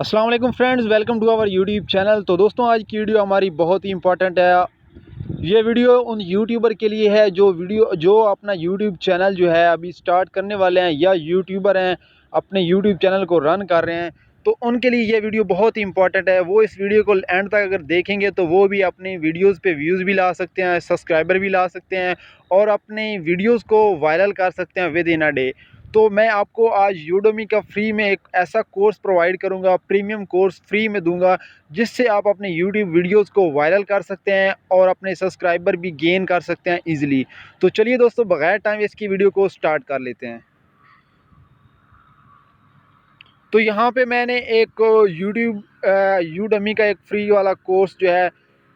अस्सलाम वालेकुम friends, welcome to our YouTube channel. तो दोस्तों, आज की वीडियो हमारी बहुत ही इंपॉर्टेंट है। ये वीडियो उन यूट्यूबर के लिए है जो अपना यूट्यूब चैनल जो है अभी स्टार्ट करने वाले हैं या यूट्यूबर हैं, अपने यूट्यूब चैनल को रन कर रहे हैं। तो उनके लिए ये वीडियो बहुत ही इंपॉर्टेंट है। वो इस वीडियो को एंड तक अगर देखेंगे तो वो भी अपनी वीडियोज़ पे व्यूज़ भी ला सकते हैं, सब्सक्राइबर भी ला सकते हैं और अपनी वीडियोज़ को वायरल कर सकते हैं विद इन अ डे। तो मैं आपको आज यूडेमी का फ्री में एक ऐसा कोर्स प्रोवाइड करूंगा, प्रीमियम कोर्स फ्री में दूंगा, जिससे आप अपने यूट्यूब वीडियोस को वायरल कर सकते हैं और अपने सब्सक्राइबर भी गेन कर सकते हैं इजीली। तो चलिए दोस्तों, बगैर टाइम इसकी वीडियो को स्टार्ट कर लेते हैं। तो यहाँ पे मैंने एक यूडेमी का एक फ्री वाला कोर्स जो है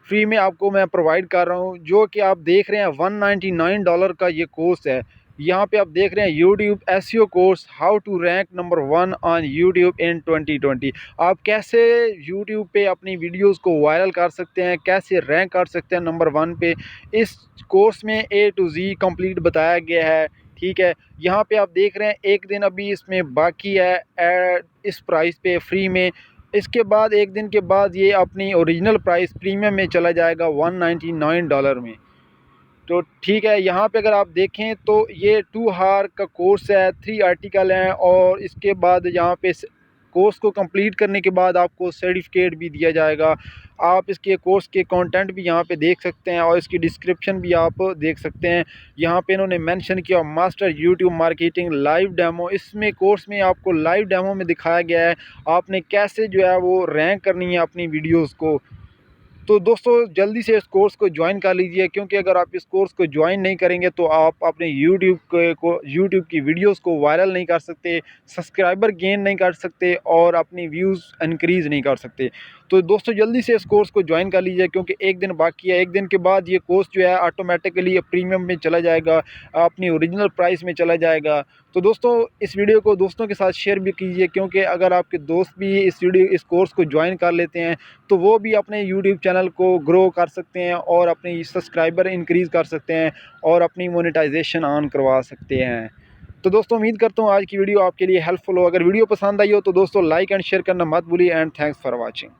फ्री में आपको मैं प्रोवाइड कर रहा हूँ, जो कि आप देख रहे हैं $199 का ये कोर्स है। यहाँ पे आप देख रहे हैं YouTube SEO course, how to rank number 1 on YouTube in 2020। आप कैसे यूट्यूब पे अपनी वीडियोस को वायरल कर सकते हैं, कैसे रैंक कर सकते हैं नंबर 1 पे। इस कोर्स में ए टू जी कंप्लीट बताया गया है। ठीक है, यहाँ पे आप देख रहे हैं एक दिन अभी इसमें बाकी है इस प्राइस पे फ्री में। इसके बाद एक दिन के बाद ये अपनी ओरिजिनल प्राइस प्रीमियम में चला जाएगा $199 में। तो ठीक है, यहाँ पे अगर आप देखें तो ये 2 हार का कोर्स है, 3 आर्टिकल हैं और इसके बाद यहाँ पे कोर्स को कंप्लीट करने के बाद आपको सर्टिफिकेट भी दिया जाएगा। आप इसके कोर्स के कंटेंट भी यहाँ पे देख सकते हैं और इसकी डिस्क्रिप्शन भी आप देख सकते हैं। यहाँ पे इन्होंने मेंशन किया master YouTube marketing live demo. इसमें कोर्स में आपको लाइव डेमो में दिखाया गया है आपने कैसे जो है वो रैंक करनी है अपनी वीडियोज़ को। तो दोस्तों, जल्दी से इस कोर्स को ज्वाइन कर लीजिए, क्योंकि अगर आप इस कोर्स को ज्वाइन नहीं करेंगे तो आप अपने यूट्यूब की वीडियोस को वायरल नहीं कर सकते, सब्सक्राइबर गेन नहीं कर सकते और अपनी व्यूज़ इंक्रीज़ नहीं कर सकते। तो दोस्तों, जल्दी से इस कोर्स को ज्वाइन कर लीजिए, क्योंकि एक दिन बाकी है। एक दिन के बाद ये कोर्स जो है ऑटोमेटिकली प्रीमियम में चला जाएगा, अपनी ओरिजिनल प्राइस में चला जाएगा। तो दोस्तों, इस वीडियो को दोस्तों के साथ शेयर भी कीजिए, क्योंकि अगर आपके दोस्त भी इस कोर्स को ज्वाइन कर लेते हैं तो वो भी अपने यूट्यूब चैनल को ग्रो कर सकते हैं और अपनी सब्सक्राइबर इंक्रीज़ कर सकते हैं और अपनी मोनेटाइजेशन ऑन करवा सकते हैं। तो दोस्तों, उम्मीद करता हूँ आज की वीडियो आपके लिए हेल्पफुल हो। अगर वीडियो पसंद आई हो तो दोस्तों लाइक एंड शेयर करना मत भूलिए। And thanks for watching.